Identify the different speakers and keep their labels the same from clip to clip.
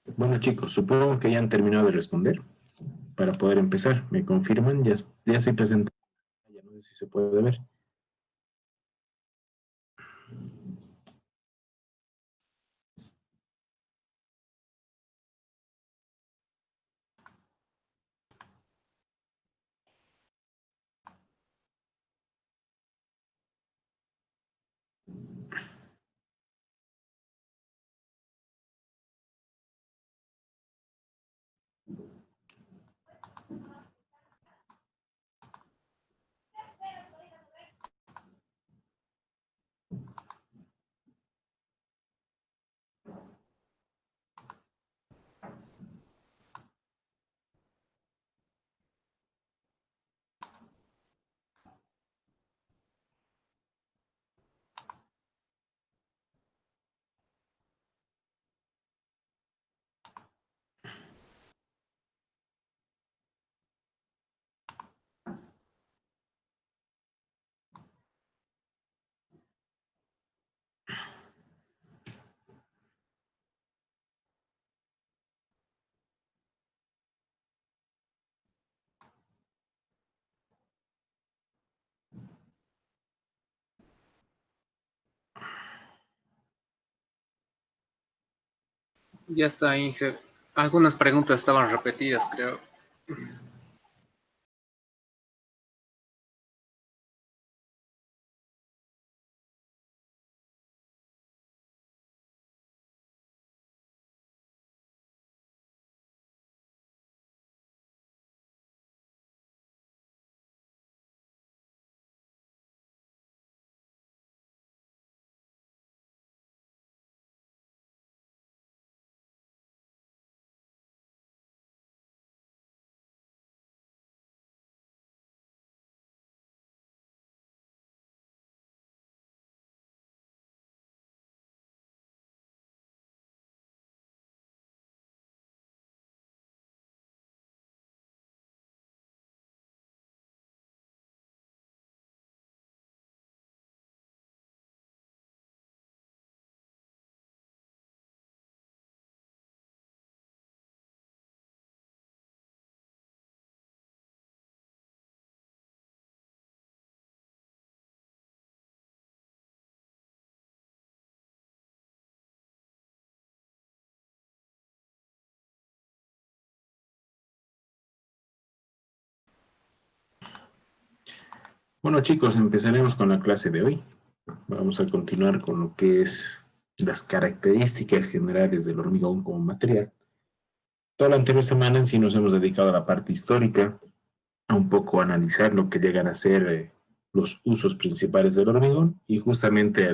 Speaker 1: Bueno, chicos, supongo que ya han terminado de responder para poder empezar. ¿Me confirman? Ya estoy presente. Ya no sé si se puede ver.
Speaker 2: Ya está, Inge. Algunas preguntas estaban repetidas, creo.
Speaker 1: Bueno, chicos, empezaremos con la clase de hoy. Vamos a continuar con lo que es las características generales del hormigón como material. Toda la anterior semana en sí nos hemos dedicado a la parte histórica, a un poco analizar lo que llegan a ser los usos principales del hormigón y justamente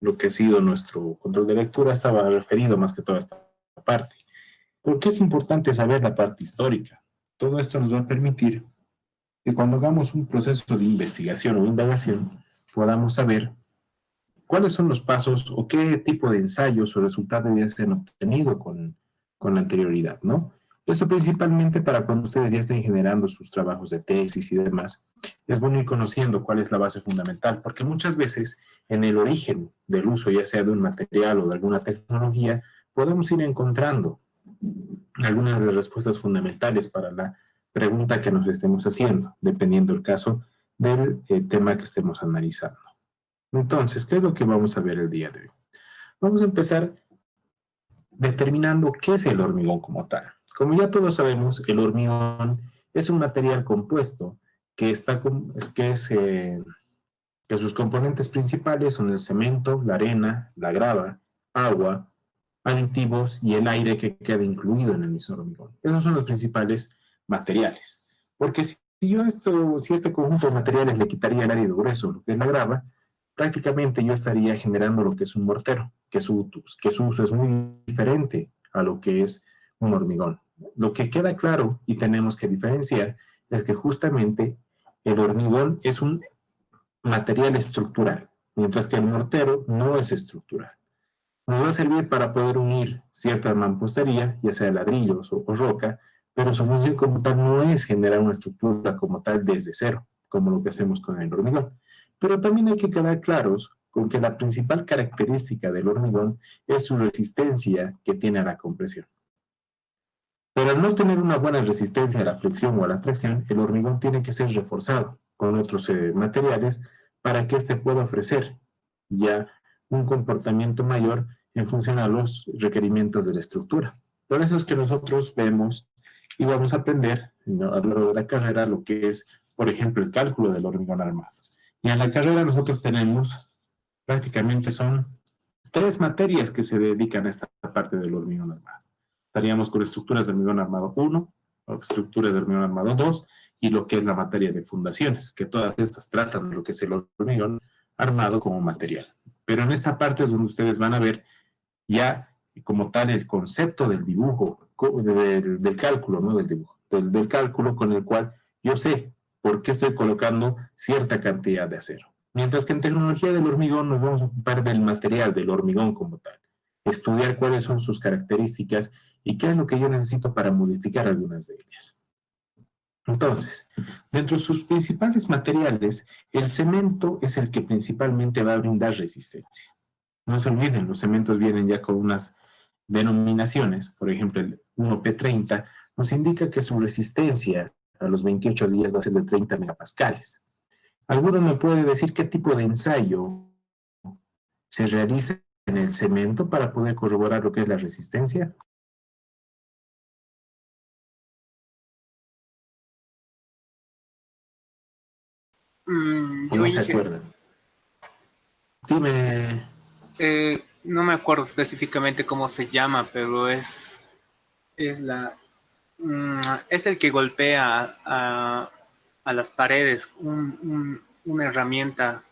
Speaker 1: lo que ha sido nuestro control de lectura estaba referido más que todo a esta parte. ¿Por qué es importante saber la parte histórica? Todo esto nos va a permitir que cuando hagamos un proceso de investigación o indagación podamos saber cuáles son los pasos o qué tipo de ensayos o resultados ya se han obtenido con anterioridad, ¿no? Esto principalmente para cuando ustedes ya estén generando sus trabajos de tesis y demás, es bueno ir conociendo cuál es la base fundamental, porque muchas veces en el origen del uso, ya sea de un material o de alguna tecnología, podemos ir encontrando algunas de las respuestas fundamentales para la pregunta que nos estemos haciendo, dependiendo del caso del tema que estemos analizando. Entonces, ¿qué es lo que vamos a ver el día de hoy? Vamos a empezar determinando qué es el hormigón como tal. Como ya todos sabemos, el hormigón es un material compuesto que, está, que, es, que sus componentes principales son el cemento, la arena, la grava, agua, aditivos y el aire que queda incluido en el mismo hormigón. Esos son los principales materiales. Porque si yo si este conjunto de materiales le quitaría el árido grueso, lo que es la grava, prácticamente yo estaría generando lo que es un mortero, que su uso es muy diferente a lo que es un hormigón. Lo que queda claro y tenemos que diferenciar es que justamente el hormigón es un material estructural, mientras que el mortero no es estructural. Nos va a servir para poder unir cierta mampostería, ya sea ladrillos o roca, pero su función como tal no es generar una estructura como tal desde cero, como lo que hacemos con el hormigón. Pero también hay que quedar claros con que la principal característica del hormigón es su resistencia que tiene a la compresión. Pero al no tener una buena resistencia a la fricción o a la tracción, el hormigón tiene que ser reforzado con otros materiales para que éste pueda ofrecer ya un comportamiento mayor en función a los requerimientos de la estructura. Por eso es que nosotros vemos y vamos a aprender, ¿no?, a lo largo de la carrera lo que es, por ejemplo, el cálculo del hormigón armado. Y en la carrera nosotros tenemos, prácticamente son 3 materias que se dedican a esta parte del hormigón armado. Estaríamos con estructuras de hormigón armado 1, estructuras de hormigón armado 2 y lo que es la materia de fundaciones, que todas estas tratan de lo que es el hormigón armado como material. Pero en esta parte es donde ustedes van a ver ya como tal el concepto del dibujo, del cálculo, no del dibujo, del cálculo con el cual yo sé por qué estoy colocando cierta cantidad de acero. Mientras que en tecnología del hormigón nos vamos a ocupar del material, del hormigón como tal, estudiar cuáles son sus características y qué es lo que yo necesito para modificar algunas de ellas. Entonces, dentro de sus principales materiales, el cemento es el que principalmente va a brindar resistencia. No se olviden, los cementos vienen ya con unas denominaciones, por ejemplo, el 1P30 nos indica que su resistencia a los 28 días va a ser de 30 megapascales. ¿Alguno me puede decir qué tipo de ensayo se realiza en el cemento para poder corroborar lo que es la resistencia? ¿O
Speaker 2: Yo,
Speaker 1: no se
Speaker 2: Inge,
Speaker 1: acuerdan? Dime.
Speaker 2: no me acuerdo específicamente cómo se llama, pero es es el que golpea a las paredes, una herramienta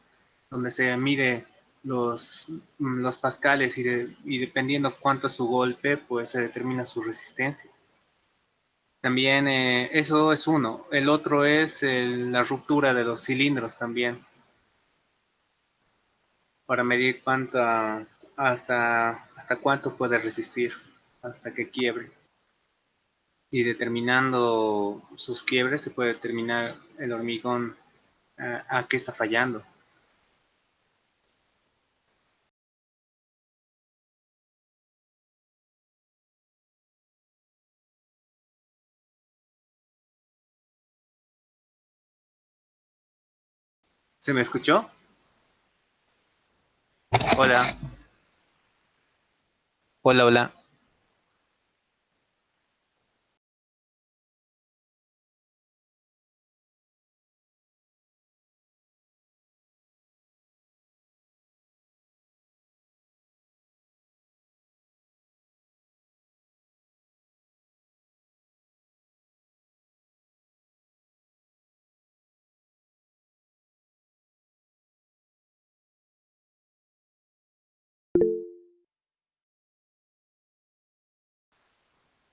Speaker 2: donde se mide los pascales y dependiendo cuánto es su golpe, pues se determina su resistencia. También eso es uno. El otro es la ruptura de los cilindros también, para medir hasta cuánto puede resistir, hasta que quiebre. Y determinando sus quiebres se puede determinar el hormigón a qué está fallando. ¿Se me escuchó? Hola, hola, hola.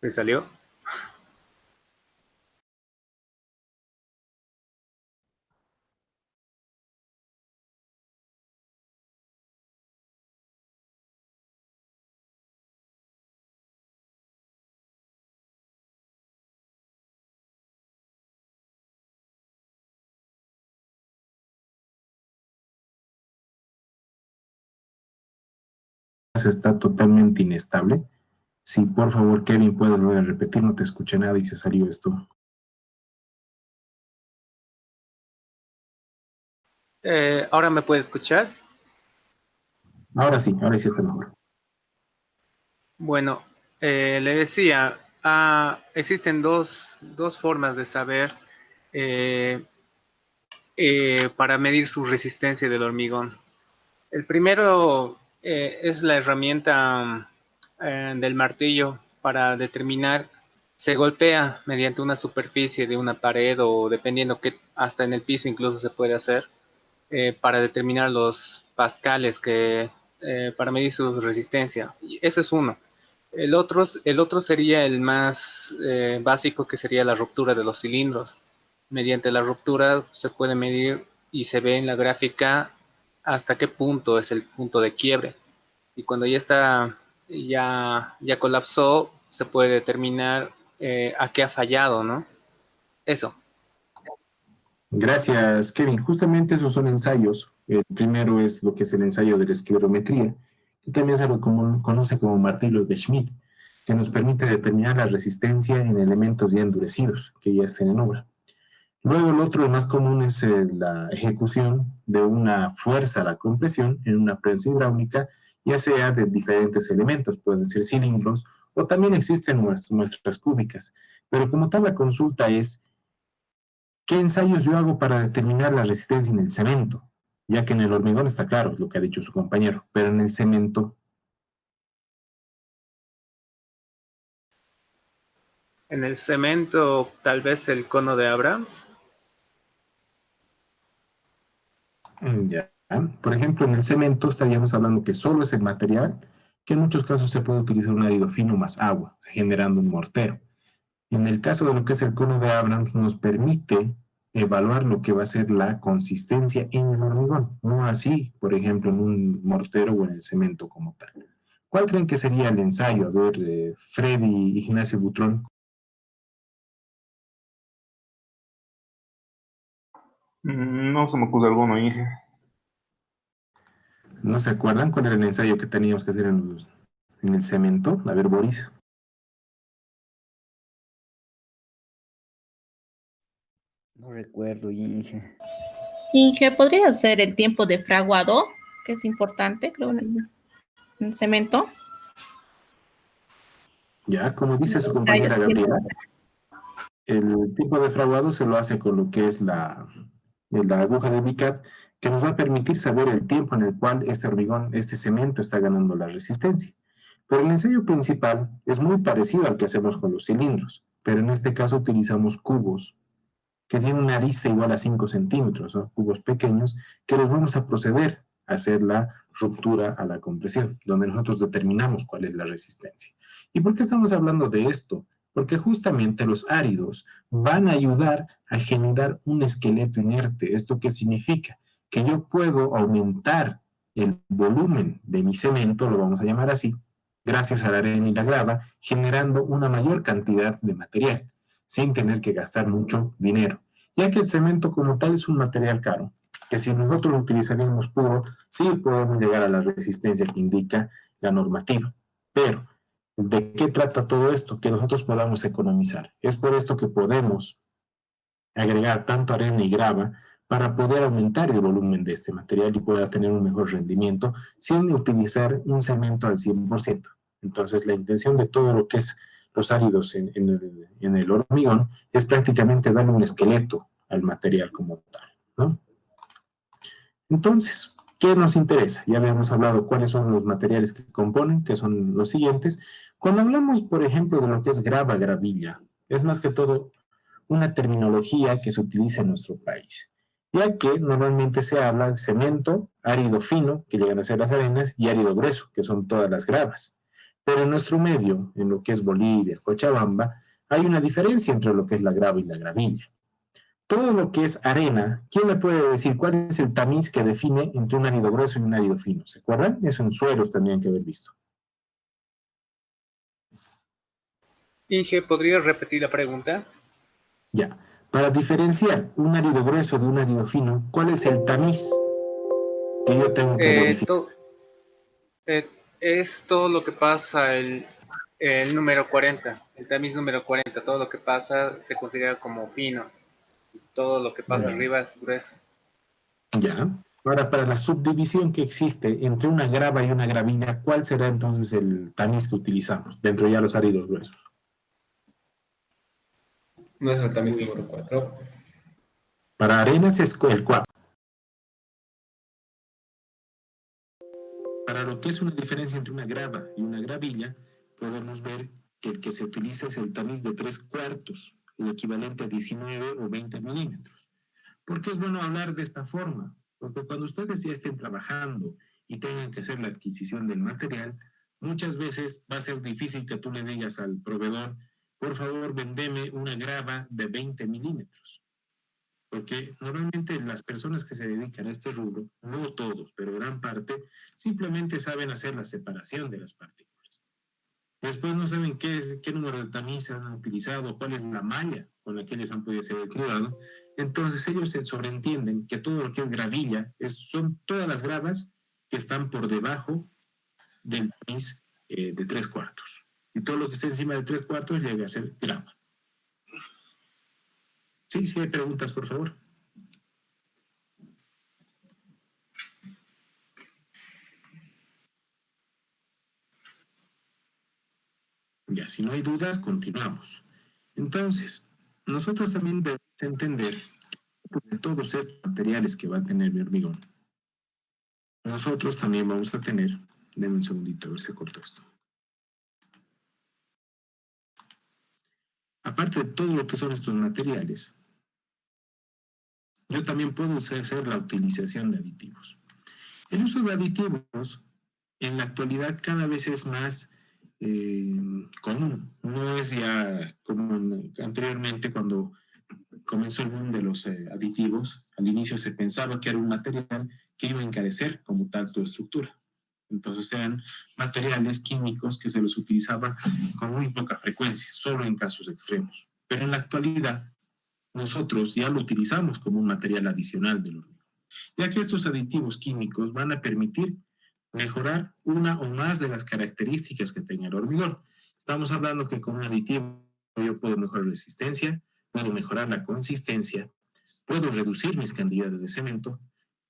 Speaker 2: ¿Se salió?
Speaker 1: Está totalmente inestable. Sí, por favor, Kevin, puedes volver a repetir, no te escuché nada y se salió esto.
Speaker 2: ¿Ahora me puede escuchar?
Speaker 1: Ahora sí está mejor.
Speaker 2: Bueno, le decía, existen dos formas de saber eh, para medir su resistencia del hormigón. El primero es la herramienta del martillo para determinar, se golpea mediante una superficie de una pared o dependiendo que hasta en el piso incluso se puede hacer para determinar los pascales para medir su resistencia. Y ese es uno. El otro sería el más básico, que sería la ruptura de los cilindros. Mediante la ruptura se puede medir y se ve en la gráfica hasta qué punto es el punto de quiebre. Y cuando ya colapsó, se puede determinar a qué ha fallado, ¿no? Eso.
Speaker 1: Gracias, Kevin. Justamente esos son ensayos El primero es lo que es el ensayo de la esclerometría, que también se lo conoce como martillo de Schmidt, que nos permite determinar la resistencia en elementos ya endurecidos, que ya estén en obra. Luego el otro, el más común, es la ejecución de una fuerza a la compresión en una prensa hidráulica, ya sea de diferentes elementos, pueden ser cilindros o también existen muestras cúbicas. Pero como tal, la consulta es, ¿qué ensayos yo hago para determinar la resistencia en el cemento? Ya que en el hormigón está claro lo que ha dicho su compañero, pero en el cemento,
Speaker 2: En el cemento, tal vez el cono de Abrams.
Speaker 1: ya. Por ejemplo, en el cemento estaríamos hablando que solo es el material, que en muchos casos se puede utilizar un árido fino más agua, generando un mortero. En el caso de lo que es el cono de Abrams, nos permite evaluar lo que va a ser la consistencia en el hormigón, no así, por ejemplo, en un mortero o en el cemento como tal. ¿Cuál creen que sería el ensayo? A ver, Freddy Ignacio Butrón,
Speaker 3: No se me ocurre alguno, Inge.
Speaker 1: ¿no se acuerdan cuál era el ensayo que teníamos que hacer en el cemento? A ver, Boris.
Speaker 4: No recuerdo, Inge.
Speaker 5: Inge, podría ser el tiempo de fraguado, que es importante, creo, en el cemento.
Speaker 1: Ya, como dice
Speaker 5: El
Speaker 1: su
Speaker 5: ensayo,
Speaker 1: compañera Gabriela, el tipo de fraguado se lo hace con lo que es la aguja de Vicat, que nos va a permitir saber el tiempo en el cual este hormigón, este cemento está ganando la resistencia. Pero el ensayo principal es muy parecido al que hacemos con los cilindros, pero en este caso utilizamos cubos que tienen una arista igual a 5 centímetros, ¿no? Cubos pequeños, que los vamos a proceder a hacer la ruptura a la compresión, donde nosotros determinamos cuál es la resistencia. ¿Y por qué estamos hablando de esto? Porque justamente los áridos van a ayudar a generar un esqueleto inerte. ¿Esto qué significa? Que yo puedo aumentar el volumen de mi cemento, lo vamos a llamar así, gracias a la arena y la grava, generando una mayor cantidad de material, sin tener que gastar mucho dinero, ya que el cemento como tal es un material caro, que si nosotros lo utilizaríamos puro, sí podemos llegar a la resistencia que indica la normativa, pero ¿de qué trata todo esto? Que nosotros podamos economizar. Es por esto que podemos agregar tanto arena y grava para poder aumentar el volumen de este material y pueda tener un mejor rendimiento sin utilizar un cemento al 100%. Entonces, la intención de todo lo que es los áridos en el hormigón es prácticamente darle un esqueleto al material como tal, ¿no? Entonces, ¿qué nos interesa? Ya habíamos hablado cuáles son los materiales que componen, que son los siguientes. Cuando hablamos, por ejemplo, de lo que es grava, gravilla, es más que todo una terminología que se utiliza en nuestro país, ya que normalmente se habla de cemento, árido fino, que llegan a ser las arenas, y árido grueso, que son todas las gravas. Pero en nuestro medio, en lo que es Bolivia, Cochabamba, hay una diferencia entre lo que es la grava y la gravilla. Todo lo que es arena, ¿quién me puede decir cuál es el tamiz que define entre un árido grueso y un árido fino? ¿Se acuerdan? Eso en suelos tendrían que haber visto.
Speaker 2: Inge, ¿podrías repetir la pregunta?
Speaker 1: Ya. Para diferenciar un árido grueso de un árido fino, ¿cuál es el tamiz que yo tengo que
Speaker 2: Eh,
Speaker 1: verificar?
Speaker 2: to- eh, es todo lo que pasa el número 40, el tamiz número 40, todo lo que pasa se considera como fino, todo lo que pasa
Speaker 1: Ya.
Speaker 2: arriba es grueso.
Speaker 1: Ya. Ahora, para la subdivisión que existe entre una grava y una gravilla, ¿cuál será entonces el tamiz que utilizamos dentro ya de los áridos gruesos?
Speaker 6: No es el tamiz
Speaker 2: Uy,
Speaker 6: número 4.
Speaker 1: Para arenas es el 4. Para lo que es una diferencia entre una grava y una gravilla, podemos ver que el que se utiliza es el tamiz de 3 cuartos, el equivalente a 19 o 20 milímetros. ¿Por qué es bueno hablar de esta forma? Porque cuando ustedes ya estén trabajando y tengan que hacer la adquisición del material, muchas veces va a ser difícil que tú le digas al proveedor, por favor, vendeme una grava de 20 milímetros. Porque normalmente las personas que se dedican a este rubro, no todos, pero gran parte, simplemente saben hacer la separación de las partículas. Después no saben qué número de tamiz han utilizado, cuál es la malla con la que ellos han podido ser criado. Entonces ellos se sobreentienden que todo lo que es gravilla son todas las gravas que están por debajo del tamiz de 3/4. Y todo lo que está encima de 3/4 llega a ser grava. Sí, sí hay preguntas, por favor. Ya, si no hay dudas, continuamos. Entonces, nosotros también debemos entender de todos estos materiales que va a tener mi hormigón, nosotros también vamos a tener, denme un segundito, a ver si corto esto. Aparte de todo lo que son estos materiales, yo también puedo hacer la utilización de aditivos. El uso de aditivos en la actualidad cada vez es más común. No es ya como anteriormente cuando comenzó el boom de los aditivos. Al inicio se pensaba que era un material que iba a encarecer como tal tu estructura. Entonces eran materiales químicos que se los utilizaba con muy poca frecuencia, solo en casos extremos. Pero en la actualidad nosotros ya lo utilizamos como un material adicional del hormigón, ya que estos aditivos químicos van a permitir mejorar una o más de las características que tenga el hormigón. Estamos hablando que con un aditivo yo puedo mejorar resistencia, puedo mejorar la consistencia, puedo reducir mis cantidades de cemento,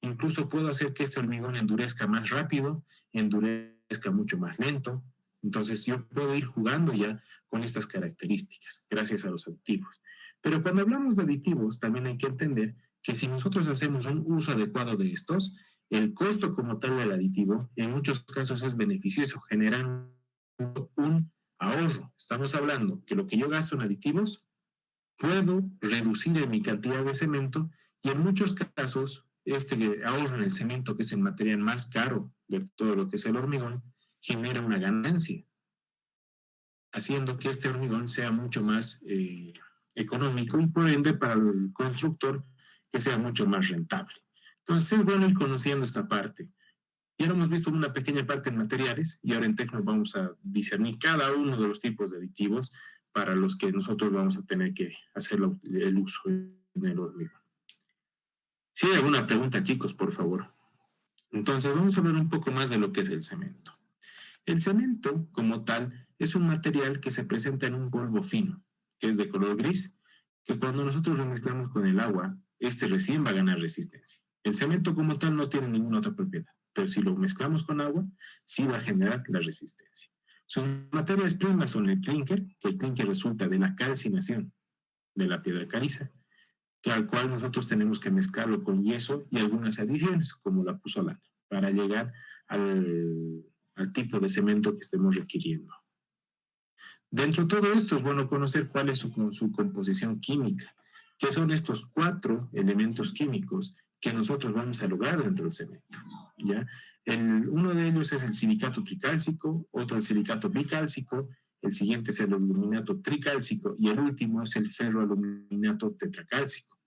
Speaker 1: incluso puedo hacer que este hormigón endurezca más rápido, endurezca mucho más lento. Entonces yo puedo ir jugando ya con estas características gracias a los aditivos. Pero cuando hablamos de aditivos también hay que entender que si nosotros hacemos un uso adecuado de estos, el costo como tal del aditivo en muchos casos es beneficioso, generando un ahorro. Estamos hablando que lo que yo gasto en aditivos puedo reducir en mi cantidad de cemento y en muchos casos este ahorro en el cemento, que es el material más caro de todo lo que es el hormigón, genera una ganancia, haciendo que este hormigón sea mucho más económico y por ende para el constructor que sea mucho más rentable. Entonces es bueno ir conociendo esta parte. Ya lo hemos visto una pequeña parte en materiales y ahora en Tecno vamos a discernir cada uno de los tipos de aditivos para los que nosotros vamos a tener que hacer el uso en el hormigón. Si hay alguna pregunta, chicos, por favor. Entonces vamos a hablar un poco más de lo que es el cemento. El cemento, como tal, es un material que se presenta en un polvo fino, que es de color gris, que cuando nosotros lo mezclamos con el agua, este recién va a ganar resistencia. El cemento como tal no tiene ninguna otra propiedad, pero si lo mezclamos con agua, sí va a generar la resistencia. Sus materias primas son el clinker, que el clinker resulta de la calcinación de la piedra caliza, que al cual nosotros tenemos que mezclarlo con yeso y algunas adiciones, como la puzolana, para llegar al tipo de cemento que estemos requiriendo. Dentro de todo esto es bueno conocer cuál es su composición química, qué son estos 4 elementos químicos que nosotros vamos a lograr dentro del cemento. ¿Ya? Uno de ellos es el silicato tricálcico, otro el silicato bicálcico, el siguiente es el aluminato tricálcico y el último es el ferroaluminato tetracálcico.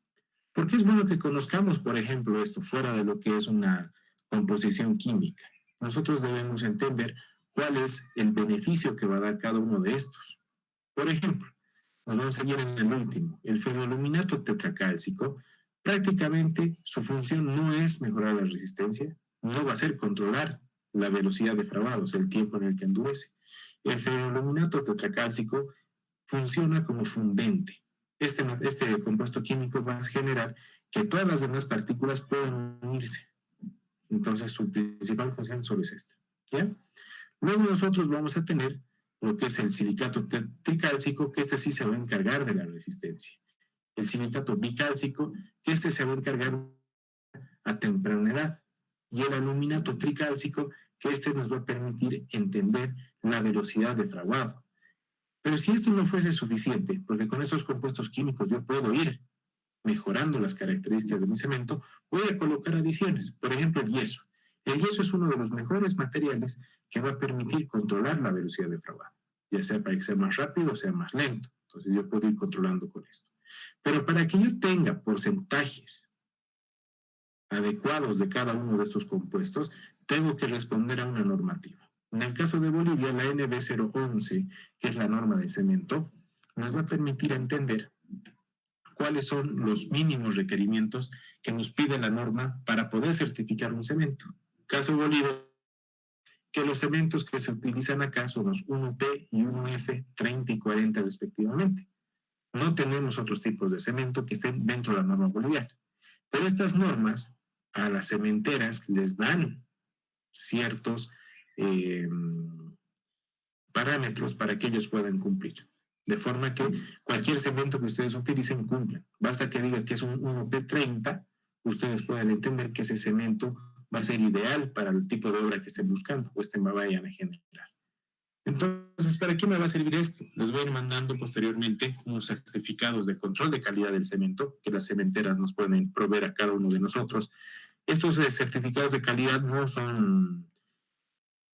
Speaker 1: ¿Por qué es bueno que conozcamos, por ejemplo, esto fuera de lo que es una composición química? Nosotros debemos entender cuál es el beneficio que va a dar cada uno de estos. Por ejemplo, nos vamos a ir en el último, el ferroaluminato tetracálcico. Prácticamente su función no es mejorar la resistencia, no va a ser controlar la velocidad de fraguados, el tiempo en el que endurece. El ferroaluminato tetracálcico funciona como fundente. Este compuesto químico va a generar que todas las demás partículas puedan unirse. Entonces su principal función solo es esta. ¿Ya? Luego nosotros vamos a tener lo que es el silicato tricálcico, que este sí se va a encargar de la resistencia. El silicato bicálcico, que este se va a encargar a temprana edad. Y el aluminato tricálcico, que este nos va a permitir entender la velocidad de fraguado. Pero si esto no fuese suficiente, porque con estos compuestos químicos yo puedo ir mejorando las características de mi cemento, voy a colocar adiciones. Por ejemplo, el yeso. El yeso es uno de los mejores materiales que va a permitir controlar la velocidad de fraguado, ya sea para que sea más rápido o sea más lento. Entonces yo puedo ir controlando con esto. Pero para que yo tenga porcentajes adecuados de cada uno de estos compuestos, tengo que responder a una normativa. En el caso de Bolivia, la NB 011, que es la norma de cemento, nos va a permitir entender cuáles son los mínimos requerimientos que nos pide la norma para poder certificar un cemento. Caso Bolivia, que los cementos que se utilizan acá son los 1P y 1F 30 y 40 respectivamente. No tenemos otros tipos de cemento que estén dentro de la norma boliviana. Pero estas normas a las cementeras les dan ciertos parámetros para que ellos puedan cumplir. De forma que cualquier cemento que ustedes utilicen cumplan. Basta que diga que es un 1P30, ustedes pueden entender que ese cemento va a ser ideal para el tipo de obra que estén buscando o vayan a generar. Entonces, ¿para qué me va a servir esto? Les voy a ir mandando posteriormente unos certificados de control de calidad del cemento que las cementeras nos pueden proveer a cada uno de nosotros. Estos certificados de calidad no son,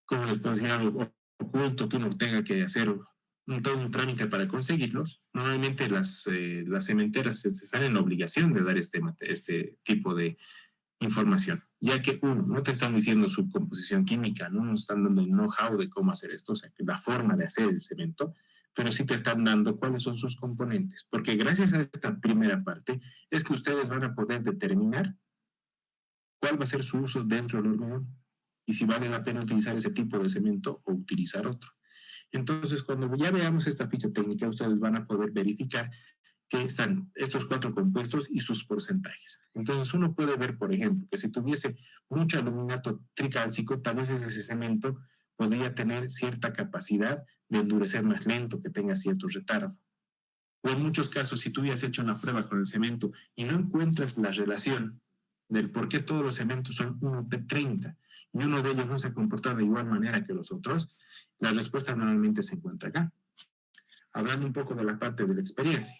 Speaker 1: como les puedo decir, algo oculto que uno tenga que hacer todo un trámite para conseguirlos. Normalmente las cementeras están en la obligación de dar este tipo de información, ya que uno, no te están diciendo su composición química, no nos están dando el know-how de cómo hacer esto, o sea, la forma de hacer el cemento, pero sí te están dando cuáles son sus componentes, porque gracias a esta primera parte es que ustedes van a poder determinar cuál va a ser su uso dentro del hormigón y si vale la pena utilizar ese tipo de cemento o utilizar otro. Entonces, cuando ya veamos esta ficha técnica, ustedes van a poder verificar que están estos 4 compuestos y sus porcentajes. Entonces uno puede ver, por ejemplo, que si tuviese mucho aluminato tricálcico, tal vez ese cemento podría tener cierta capacidad de endurecer más lento, que tenga cierto retardo. O en muchos casos, si tú hubieras hecho una prueba con el cemento y no encuentras la relación del por qué todos los cementos son 1P30 y uno de ellos no se ha comportado de igual manera que los otros, la respuesta normalmente se encuentra acá. Hablando un poco de la parte de la experiencia.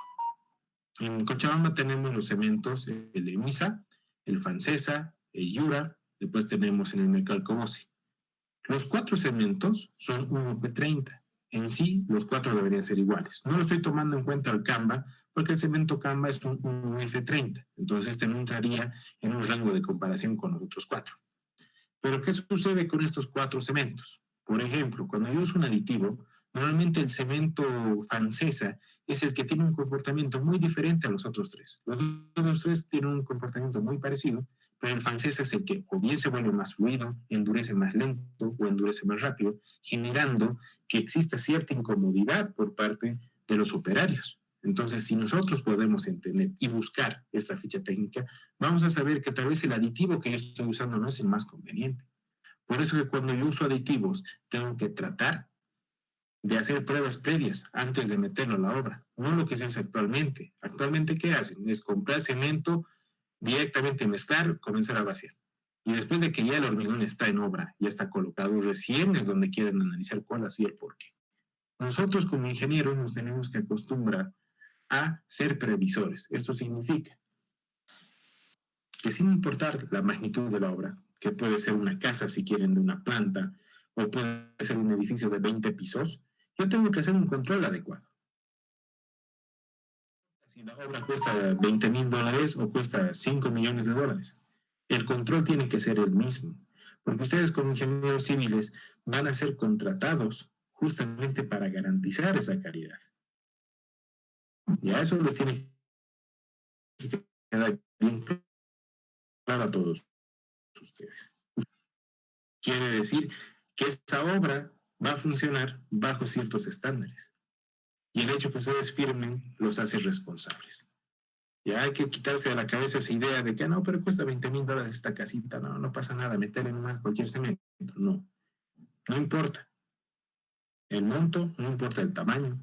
Speaker 1: En Cochabamba tenemos los cementos, el EMISA, el FANCESA, el Yura, después tenemos en el mercado el Cobosi. Los 4 cementos son 1P30. En sí, los 4 deberían ser iguales. No lo estoy tomando en cuenta el Camba, porque el cemento Camba es un 1F30. Entonces, este no entraría en un rango de comparación con los otros 4. Pero, ¿qué sucede con estos 4 cementos? Por ejemplo, cuando yo uso un aditivo, normalmente el cemento FANCESA es el que tiene un comportamiento muy diferente a los otros 3. Los otros 3 tienen un comportamiento muy parecido, pero el FANCESA es el que o bien se vuelve más fluido, endurece más lento o endurece más rápido, generando que exista cierta incomodidad por parte de los operarios. Entonces, si nosotros podemos entender y buscar esta ficha técnica, vamos a saber que tal vez el aditivo que yo estoy usando no es el más conveniente. Por eso que cuando yo uso aditivos, tengo que tratar de hacer pruebas previas antes de meterlo a la obra. No lo que se hace actualmente. Actualmente, ¿qué hacen? Es comprar cemento, directamente mezclar, comenzar a vaciar. Y después de que ya el hormigón está en obra, ya está colocado, recién es donde quieren analizar cuál ha sido el porqué. Nosotros como ingenieros nos tenemos que acostumbrar a ser previsores. Esto significa que sin importar la magnitud de la obra, que puede ser una casa si quieren de una planta, o puede ser un edificio de 20 pisos, yo tengo que hacer un control adecuado. Si la obra cuesta $20,000 o cuesta $5 millones, el control tiene que ser el mismo, porque ustedes como ingenieros civiles van a ser contratados justamente para garantizar esa calidad. Ya eso les tiene que quedar bien claro a todos ustedes. Quiere decir que esa obra va a funcionar bajo ciertos estándares. Y el hecho que ustedes firmen los hace responsables. Ya hay que quitarse de la cabeza esa idea de que no, pero cuesta $20,000 esta casita, no pasa nada, meterle nomás cualquier cemento. No, no importa. El monto, no importa el tamaño.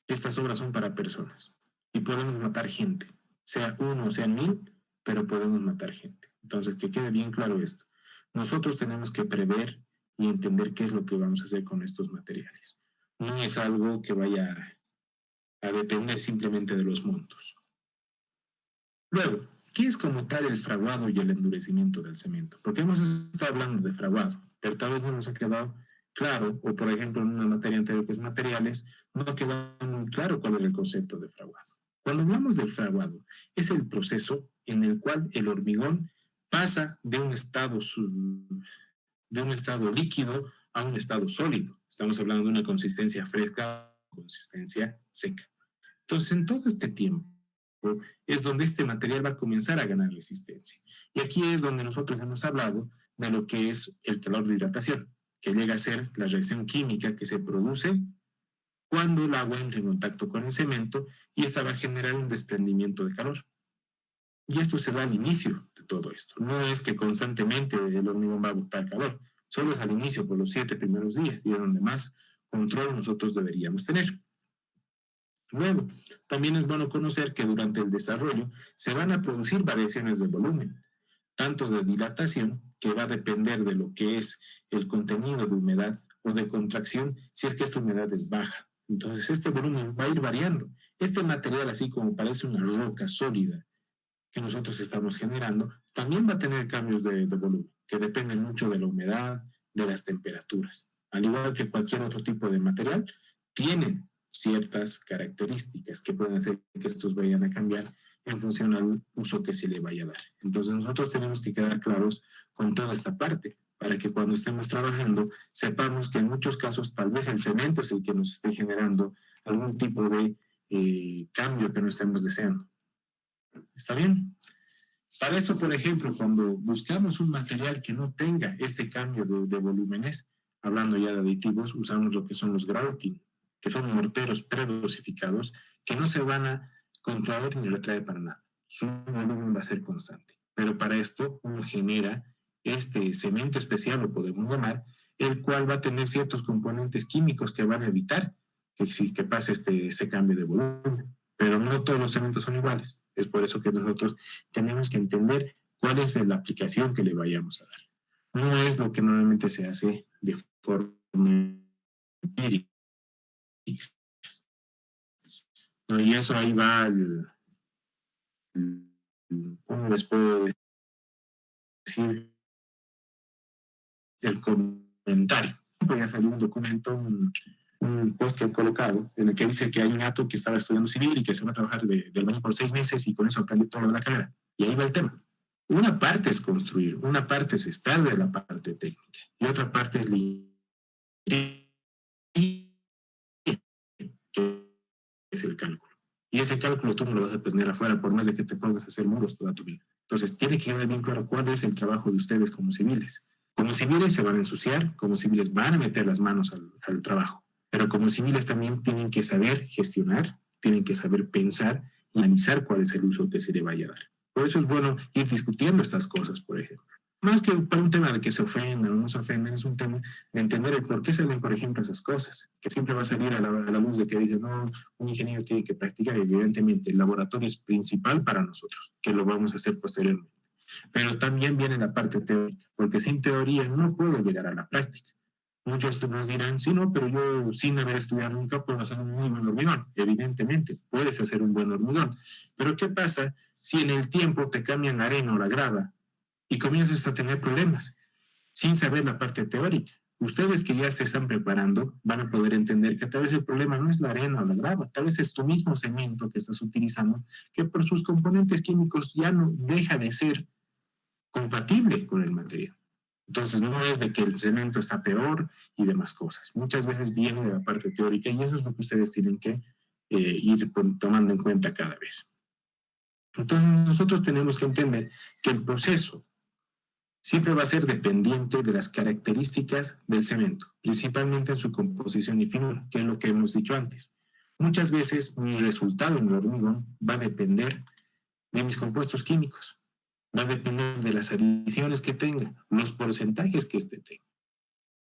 Speaker 1: Estas obras son para personas y podemos matar gente, sea 1 o sea 1,000, pero podemos matar gente. Entonces, que quede bien claro esto. Nosotros tenemos que prever y entender qué es lo que vamos a hacer con estos materiales. No es algo que vaya a depender simplemente de los montos. Luego, ¿qué es como tal el fraguado y el endurecimiento del cemento? Porque hemos estado hablando de fraguado, pero tal vez no nos ha quedado claro, o por ejemplo en una materia anterior que es materiales, no ha quedado muy claro cuál es el concepto de fraguado. Cuando hablamos del fraguado, es el proceso en el cual el hormigón pasa de un estado líquido a un estado sólido. Estamos hablando de una consistencia fresca, consistencia seca. Entonces, en todo este tiempo es donde este material va a comenzar a ganar resistencia. Y aquí es donde nosotros hemos hablado de lo que es el calor de hidratación, que llega a ser la reacción química que se produce cuando el agua entra en contacto con el cemento y esta va a generar un desprendimiento de calor. Y esto se da al inicio de todo esto. No es que constantemente el hormigón va a botar calor, solo es al inicio, por los 7 primeros días, y es donde más control nosotros deberíamos tener. Luego, también es bueno conocer que durante el desarrollo se van a producir variaciones de volumen, tanto de dilatación, que va a depender de lo que es el contenido de humedad, o de contracción, si es que esta humedad es baja. Entonces, este volumen va a ir variando. Este material, así como parece una roca sólida que nosotros estamos generando, también va a tener cambios de volumen, que dependen mucho de la humedad, de las temperaturas. Al igual que cualquier otro tipo de material, tienen ciertas características que pueden hacer que estos vayan a cambiar en función al uso que se le vaya a dar. Entonces nosotros tenemos que quedar claros con toda esta parte para que cuando estemos trabajando sepamos que en muchos casos tal vez el cemento es el que nos esté generando algún tipo de cambio que no estemos deseando. ¿Está bien? Para esto, por ejemplo, cuando buscamos un material que no tenga este cambio de volúmenes, hablando ya de aditivos, usamos lo que son los grouting, que son morteros predosificados que no se van a contraer ni retraer para nada. Su volumen va a ser constante. Pero para esto uno genera este cemento especial, lo podemos llamar, el cual va a tener ciertos componentes químicos que van a evitar que pase este cambio de volumen. Pero no todos los cementos son iguales. Es por eso que nosotros tenemos que entender cuál es la aplicación que le vayamos a dar. No es lo que normalmente se hace de forma empírica. ¿No? Y eso ahí va ¿cómo les puedo decir? El comentario. Ya salió un documento, un post que he colocado, en el que dice que hay un gato que estaba estudiando civil y que se va a trabajar del baño por 6 meses y con eso aprendió todo lo de la carrera. Y ahí va el tema. Una parte es construir, una parte es estar de la parte técnica y otra parte es que es el cálculo. Y ese cálculo tú no lo vas a aprender afuera por más de que te pongas a hacer muros toda tu vida. Entonces tiene que quedar bien claro cuál es el trabajo de ustedes como civiles. Como civiles se van a ensuciar, como civiles van a meter las manos al trabajo, pero como civiles también tienen que saber gestionar, tienen que saber pensar y analizar cuál es el uso que se le vaya a dar. Por eso es bueno ir discutiendo estas cosas, por ejemplo. Más que para un tema de que se ofendan o no se ofendan, es un tema de entender el por qué salen, por ejemplo, esas cosas, que siempre va a salir a la luz de que dicen, no, un ingeniero tiene que practicar. Evidentemente, el laboratorio es principal para nosotros, que lo vamos a hacer posteriormente. Pero también viene la parte teórica, porque sin teoría no puedo llegar a la práctica. Muchos nos dirán, sí, no, pero yo sin haber estudiado nunca puedo hacer un muy buen hormigón. Evidentemente, puedes hacer un buen hormigón. Pero ¿qué pasa si en el tiempo te cambian la arena o la grava y comienzas a tener problemas sin saber la parte teórica? Ustedes que ya se están preparando van a poder entender que tal vez el problema no es la arena o la grava, tal vez es tu mismo cemento que estás utilizando, que por sus componentes químicos ya no deja de ser compatible con el material. Entonces no es de que el cemento está peor y demás cosas. Muchas veces viene de la parte teórica y eso es lo que ustedes tienen que ir tomando en cuenta cada vez. Entonces nosotros tenemos que entender que el proceso siempre va a ser dependiente de las características del cemento, principalmente en su composición y finura, que es lo que hemos dicho antes. Muchas veces mi resultado en el hormigón va a depender de mis compuestos químicos, va a depender de las adiciones que tenga, los porcentajes que éste tenga.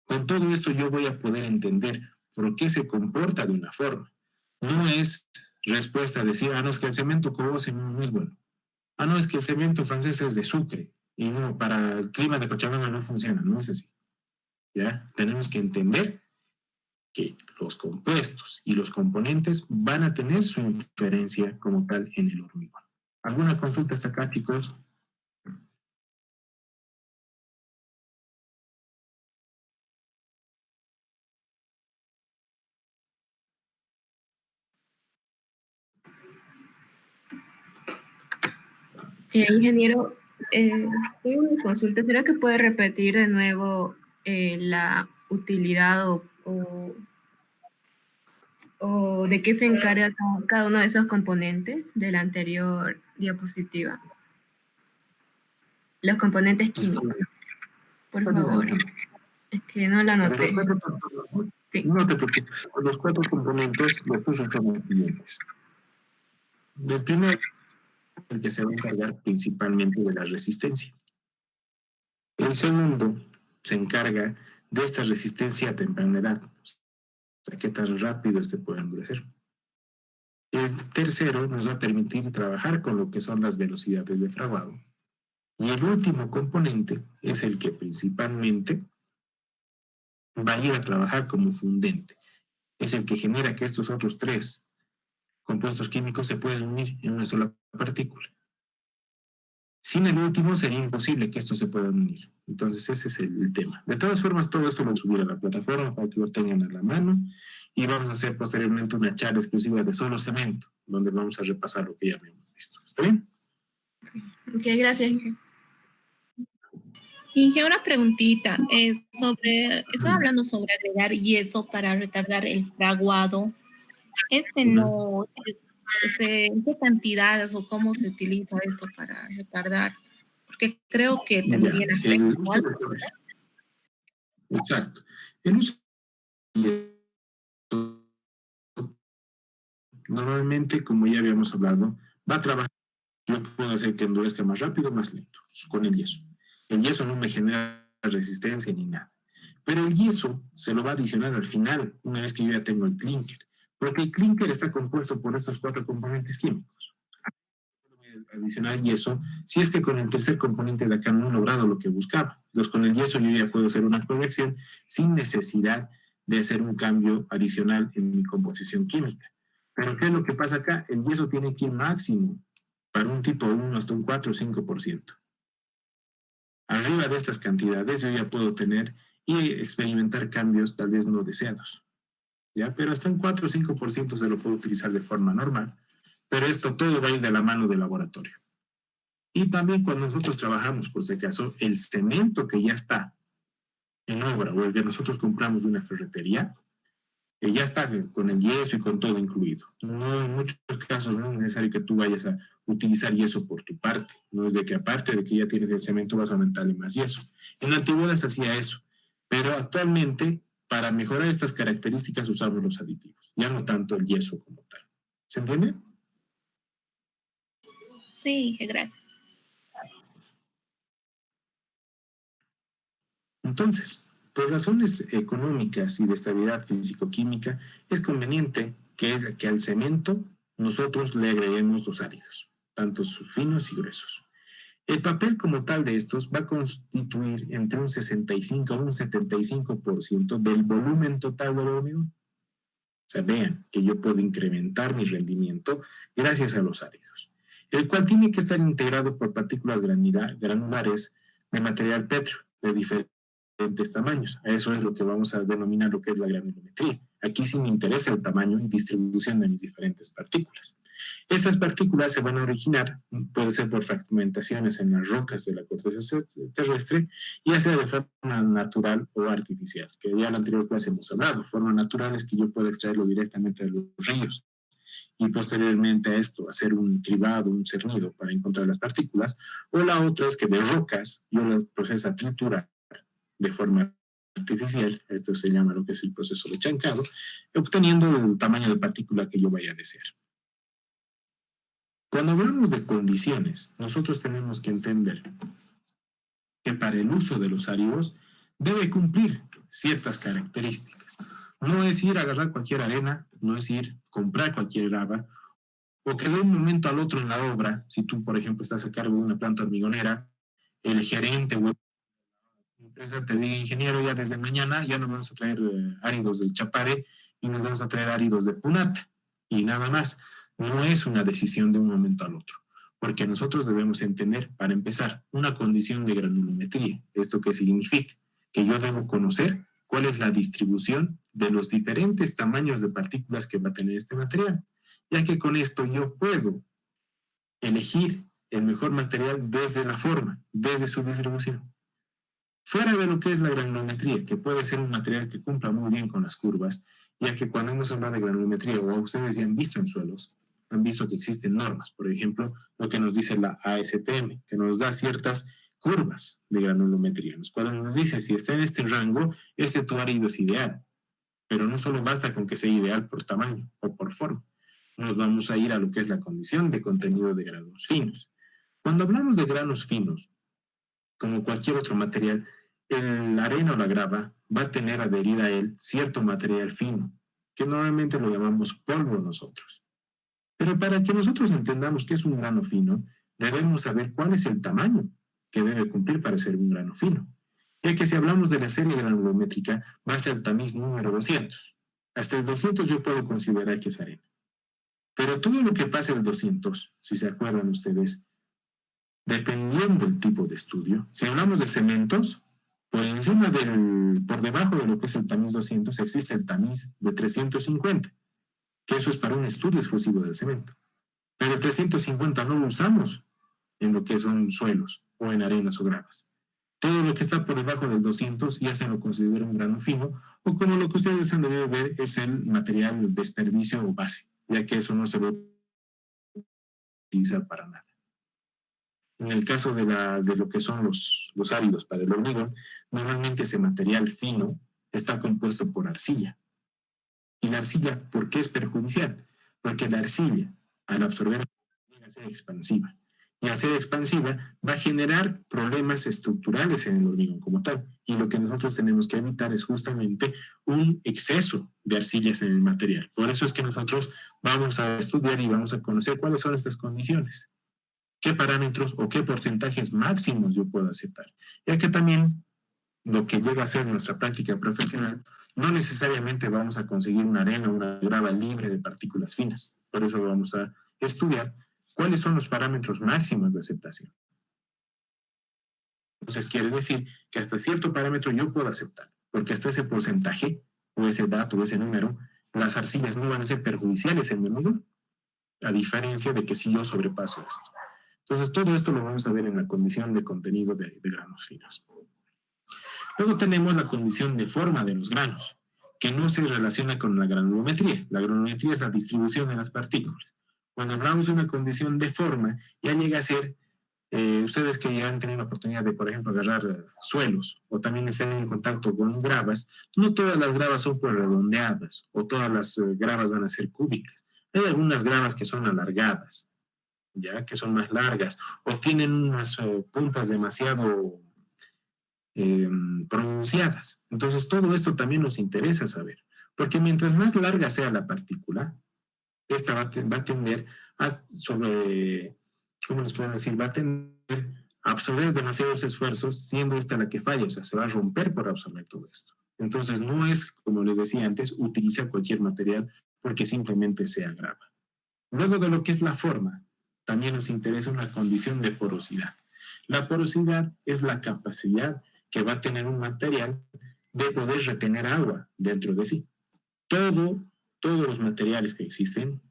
Speaker 1: Con todo esto yo voy a poder entender por qué se comporta de una forma. No es respuesta a decir, no, es que el cemento cobose no es bueno. No, es que el cemento francés es de Sucre y no, para el clima de Cochabamba no funciona, no es así. ¿Ya? Tenemos que entender que los compuestos y los componentes van a tener su inferencia como tal en el hormigón. ¿Alguna consulta hasta acá, chicos?
Speaker 5: Ingeniero, tengo una consulta. ¿Será que puede repetir de nuevo la
Speaker 6: utilidad o de qué se encarga cada uno de esos componentes de la anterior diapositiva? Los componentes químicos, por favor. Es que no la anoté. Sí.
Speaker 1: No te preocupes, los 4 componentes los uso como los siguientes. El primero, el que se va a encargar principalmente de la resistencia. El segundo se encarga de esta resistencia a temprana edad, o sea, qué tan rápido este puede endurecer. El tercero nos va a permitir trabajar con lo que son las velocidades de fraguado. Y el último componente es el que principalmente va a ir a trabajar como fundente. Es el que genera que estos otros 3 compuestos químicos se pueden unir en una sola partícula. Sin el último sería imposible que estos se puedan unir. Entonces ese es el tema. De todas formas, todo esto lo voy a subir a la plataforma para que lo tengan a la mano y vamos a hacer posteriormente una charla exclusiva de solo cemento, donde vamos a repasar lo que ya hemos visto. ¿Está bien?
Speaker 6: Ok, gracias, Inge.
Speaker 5: Inge, una preguntita. Estaba hablando sobre agregar yeso para retardar el fraguado. No, ¿en qué cantidades o cómo se utiliza esto para retardar? Porque creo que también
Speaker 1: Ya,
Speaker 5: afecta.
Speaker 1: el uso exacto. El uso de yeso, normalmente, como ya habíamos hablado, va a trabajar. Yo puedo hacer que endurezca más rápido o más lento con el yeso. El yeso no me genera resistencia ni nada. Pero el yeso se lo va a adicionar al final, una vez que yo ya tengo el clinker. Porque el clinker está compuesto por estos 4 componentes químicos. Adicionar yeso, si es que con el tercer componente de acá no he logrado lo que buscaba. Entonces, con el yeso yo ya puedo hacer una conversión sin necesidad de hacer un cambio adicional en mi composición química. Pero ¿qué es lo que pasa acá? El yeso tiene que ir máximo para un tipo 1 hasta un 4 o 5%. Arriba de estas cantidades yo ya puedo tener y experimentar cambios tal vez no deseados. ¿Ya? Pero hasta un 4 o 5% se lo puedo utilizar de forma normal. Pero esto todo va a ir de la mano del laboratorio. Y también cuando nosotros trabajamos, por si acaso, el cemento que ya está en obra o el que nosotros compramos de una ferretería, ya está con el yeso y con todo incluido. No, en muchos casos no es necesario que tú vayas a utilizar yeso por tu parte. No es de que aparte de que ya tienes el cemento vas a aumentarle más yeso. En la antigüedad se hacía eso, pero actualmente para mejorar estas características usamos los aditivos, ya no tanto el yeso como tal. ¿Se entiende?
Speaker 5: Sí, gracias.
Speaker 1: Entonces, por razones económicas y de estabilidad físico-química, es conveniente que al cemento nosotros le agreguemos los áridos, tanto finos y gruesos. El papel como tal de estos va a constituir entre un 65 a un 75% del volumen total del hormigón. O sea, vean que yo puedo incrementar mi rendimiento gracias a los áridos, el cual tiene que estar integrado por partículas granulares de material petro de diferentes tamaños. A eso es lo que vamos a denominar lo que es la granulometría. Aquí sí me interesa el tamaño y distribución de mis diferentes partículas. Estas partículas se van a originar, puede ser por fragmentaciones en las rocas de la corteza terrestre, ya sea de forma natural o artificial, que ya en la anterior clase hemos hablado. Forma natural es que yo pueda extraerlo directamente de los ríos y posteriormente a esto hacer un cribado, un cernido para encontrar las partículas, o la otra es que de rocas yo lo proceso a triturar de forma artificial, esto se llama lo que es el proceso de chancado, obteniendo el tamaño de partícula que yo vaya a desear. Cuando hablamos de condiciones, nosotros tenemos que entender que para el uso de los áridos debe cumplir ciertas características. No es ir a agarrar cualquier arena, no es ir a comprar cualquier grava, o que de un momento al otro en la obra, si tú, por ejemplo, estás a cargo de una planta hormigonera, el gerente o la empresa te diga, ingeniero, ya desde mañana ya no vamos a traer áridos del Chapare y nos vamos a traer áridos de Punata y nada más. No es una decisión de un momento al otro, porque nosotros debemos entender, para empezar, una condición de granulometría. ¿Esto qué significa? Que yo debo conocer cuál es la distribución de los diferentes tamaños de partículas que va a tener este material, ya que con esto yo puedo elegir el mejor material desde la forma, desde su distribución. Fuera de lo que es la granulometría, que puede ser un material que cumpla muy bien con las curvas, ya que cuando hemos hablado de granulometría, o ustedes ya han visto en suelos, han visto que existen normas, por ejemplo, lo que nos dice la ASTM, que nos da ciertas curvas de granulometría, los cuales nos dice si está en este rango, este tu árido es ideal, pero no solo basta con que sea ideal por tamaño o por forma, nos vamos a ir a lo que es la condición de contenido de granos finos. Cuando hablamos de granos finos, como cualquier otro material, la arena o la grava va a tener adherida a él cierto material fino, que normalmente lo llamamos polvo nosotros. Pero para que nosotros entendamos qué es un grano fino, debemos saber cuál es el tamaño que debe cumplir para ser un grano fino. Ya que si hablamos de la serie granulométrica, basta el tamiz número 200. Hasta el 200 yo puedo considerar que es arena. Pero todo lo que pase el 200, si se acuerdan ustedes, dependiendo del tipo de estudio, si hablamos de cementos, por debajo de lo que es el tamiz 200 existe el tamiz de 350, que eso es para un estudio exclusivo del cemento. Pero el 350 no lo usamos en lo que son suelos o en arenas o gravas. Todo lo que está por debajo del 200 ya se lo considera un grano fino, o como lo que ustedes han debido ver es el material desperdicio o base, ya que eso no se va a utilizar para nada. En el caso de lo que son los áridos para el hormigón, normalmente ese material fino está compuesto por arcilla. Y la arcilla, ¿por qué es perjudicial? Porque la arcilla, al absorber, llega a ser expansiva. Y al ser expansiva, va a generar problemas estructurales en el hormigón como tal. Y lo que nosotros tenemos que evitar es justamente un exceso de arcillas en el material. Por eso es que nosotros vamos a estudiar y vamos a conocer cuáles son estas condiciones. ¿Qué parámetros o qué porcentajes máximos yo puedo aceptar? Ya que también lo que llega a ser nuestra práctica profesional, no necesariamente vamos a conseguir una arena o una grava libre de partículas finas. Por eso vamos a estudiar cuáles son los parámetros máximos de aceptación. Entonces quiere decir que hasta cierto parámetro yo puedo aceptar, porque hasta ese porcentaje, o ese dato, o ese número, las arcillas no van a ser perjudiciales en mi hormigón, a diferencia de que si yo sobrepaso esto. Entonces todo esto lo vamos a ver en la condición de contenido de granos finos. Luego tenemos la condición de forma de los granos, que no se relaciona con la granulometría. La granulometría es la distribución de las partículas. Cuando hablamos de una condición de forma, ya llega a ser, ustedes que ya han tenido la oportunidad de, por ejemplo, agarrar suelos o también estar en contacto con gravas, no todas las gravas son redondeadas o todas las gravas van a ser cúbicas. Hay algunas gravas que son alargadas, ya que son más largas o tienen unas puntas demasiado pronunciadas. Entonces, todo esto también nos interesa saber, porque mientras más larga sea la partícula, esta va a tender ¿cómo les puedo decir? Va a tender a absorber demasiados esfuerzos, siendo esta la que falla, o sea, se va a romper por absorber todo esto. Entonces, no es, como les decía antes, utiliza cualquier material porque simplemente se agrava. Luego de lo que es la forma, también nos interesa una condición de porosidad. La porosidad es la capacidad que va a tener un material de poder retener agua dentro de sí. Todos los materiales que existen,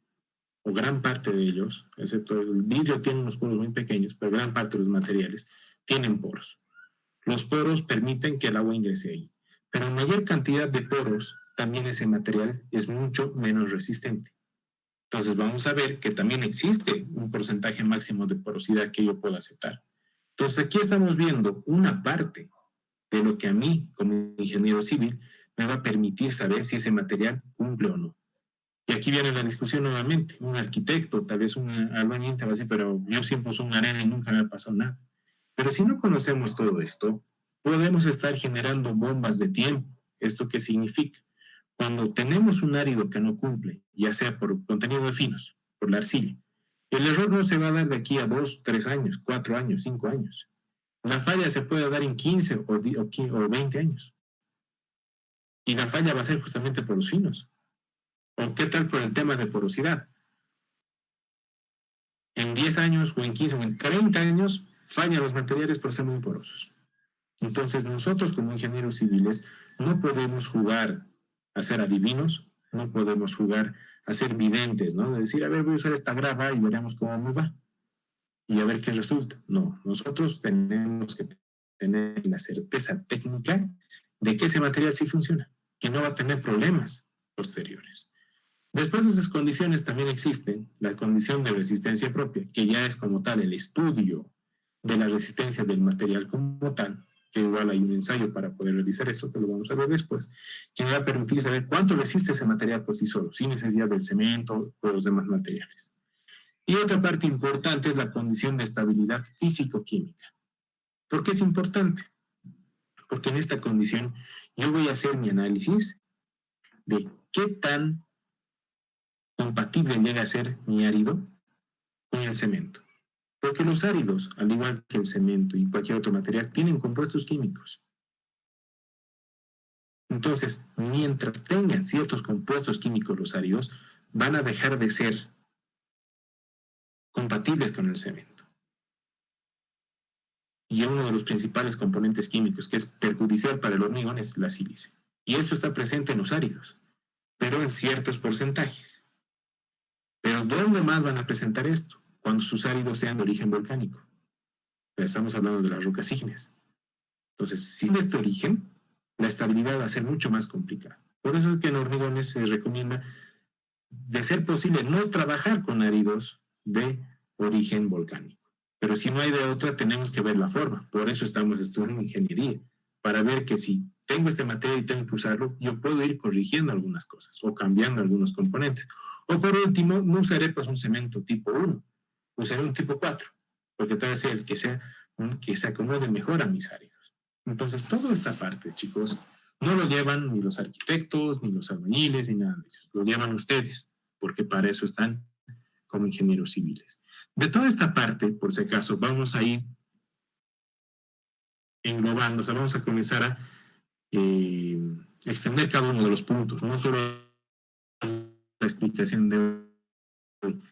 Speaker 1: o gran parte de ellos, excepto el vidrio tiene unos poros muy pequeños, pero gran parte de los materiales tienen poros. Los poros permiten que el agua ingrese ahí, pero en mayor cantidad de poros, también ese material es mucho menos resistente. Entonces vamos a ver que también existe un porcentaje máximo de porosidad que yo puedo aceptar. Entonces aquí estamos viendo una parte de lo que a mí, como ingeniero civil, me va a permitir saber si ese material cumple o no. Y aquí viene la discusión nuevamente. Un arquitecto, tal vez un albañil te va a decir, pero yo siempre uso una arena y nunca me ha pasado nada. Pero si no conocemos todo esto, podemos estar generando bombas de tiempo. ¿Esto qué significa? Cuando tenemos un árido que no cumple, ya sea por contenido de finos, por la arcilla, el error no se va a dar de aquí a 2, 3 años, 4 años, 5 años. La falla se puede dar en 15 o 20 años. Y la falla va a ser justamente por los finos. ¿O qué tal por el tema de porosidad? En 10 años o en 15 o en 30 años fallan los materiales por ser muy porosos. Entonces nosotros como ingenieros civiles no podemos jugar a ser adivinos, no podemos jugar a ser videntes, ¿no? De decir, a ver, voy a usar esta grava y veremos cómo me va. Y a ver qué resulta. No, nosotros tenemos que tener la certeza técnica de que ese material sí funciona, que no va a tener problemas posteriores. Después de esas condiciones también existen la condición de resistencia propia, que ya es como tal el estudio de la resistencia del material como tal, que igual hay un ensayo para poder realizar esto, que lo vamos a ver después, que nos va a permitir saber cuánto resiste ese material por sí solo, sin necesidad del cemento o los demás materiales. Y otra parte importante es la condición de estabilidad físico-química. ¿Por qué es importante? Porque en esta condición yo voy a hacer mi análisis de qué tan compatible llega a ser mi árido con el cemento. Porque los áridos, al igual que el cemento y cualquier otro material, tienen compuestos químicos. Entonces, mientras tengan ciertos compuestos químicos los áridos, van a dejar de ser compatibles con el cemento. Y uno de los principales componentes químicos que es perjudicial para el hormigón es la sílice. Y eso está presente en los áridos, pero en ciertos porcentajes. Pero ¿dónde más van a presentar esto? Cuando sus áridos sean de origen volcánico. Estamos hablando de las rocas ígneas. Entonces, sin este origen, la estabilidad va a ser mucho más complicada. Por eso es que en hormigones se recomienda, de ser posible, no trabajar con áridos de origen volcánico. Pero si no hay de otra, tenemos que ver la forma. Por eso estamos estudiando ingeniería, para ver que si tengo este material y tengo que usarlo, yo puedo ir corrigiendo algunas cosas o cambiando algunos componentes. O por último, no usaré pues un cemento tipo 1, usaré un tipo 4, porque tal vez el que se acomode mejor a mis áridos. Entonces, toda esta parte, chicos, no lo llevan ni los arquitectos, ni los albañiles, ni nada de eso. Lo llevan ustedes, porque para eso están como ingenieros civiles. De toda esta parte, por si acaso, vamos a ir englobando, o sea, vamos a comenzar a extender cada uno de los puntos, no solo la explicación de hoy,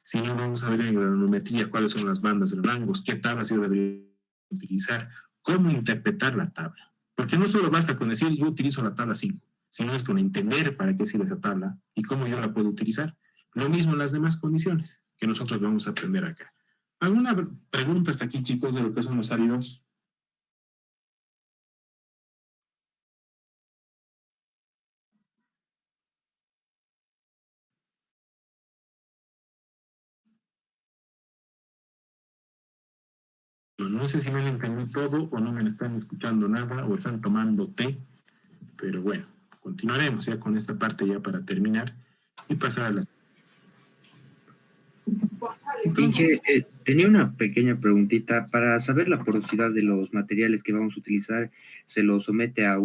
Speaker 1: sino vamos a ver en granulometría cuáles son las bandas de rangos, qué tablas yo debería utilizar, cómo interpretar la tabla. Porque no solo basta con decir yo utilizo la tabla 5, sino es con entender para qué sirve esa tabla y cómo yo la puedo utilizar. Lo mismo en las demás condiciones que nosotros vamos a aprender acá. ¿Alguna pregunta hasta aquí, chicos, de lo que son los áridos? No sé si me lo entendí todo o no me están escuchando nada o están tomando té, pero bueno, continuaremos ya con esta parte ya para terminar y pasar a las...
Speaker 7: Inge, tenía una pequeña preguntita. Para saber la porosidad de los materiales que vamos a utilizar, ¿se los somete a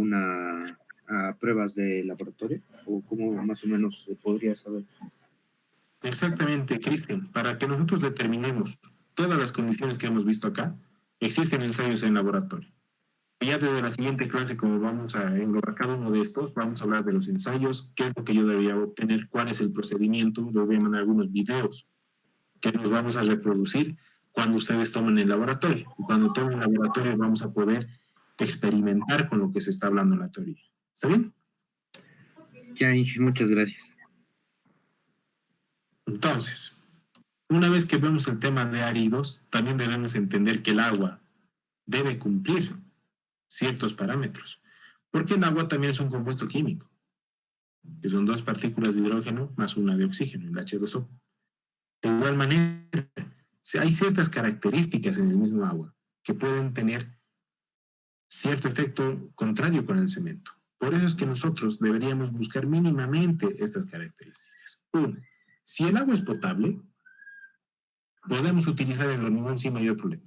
Speaker 7: pruebas de laboratorio? ¿O cómo más o menos se podría saber?
Speaker 1: Exactamente, Cristian. Para que nosotros determinemos todas las condiciones que hemos visto acá, existen ensayos en laboratorio. Y ya desde la siguiente clase, como vamos a englobar cada uno de estos, vamos a hablar de los ensayos, qué es lo que yo debería obtener, cuál es el procedimiento. Les voy a mandar algunos videos que nos vamos a reproducir cuando ustedes tomen el laboratorio. Y cuando tomen el laboratorio vamos a poder experimentar con lo que se está hablando en la teoría. ¿Está bien?
Speaker 7: Ya, Inge, muchas gracias.
Speaker 1: Entonces, una vez que vemos el tema de áridos, también debemos entender que el agua debe cumplir ciertos parámetros, porque el agua también es un compuesto químico, que son 2 partículas de hidrógeno más una de oxígeno, el H2O. De igual manera, hay ciertas características en el mismo agua que pueden tener cierto efecto contrario con el cemento. Por eso es que nosotros deberíamos buscar mínimamente estas características. 1. Si el agua es potable, podemos utilizar el hormigón sin mayor problema.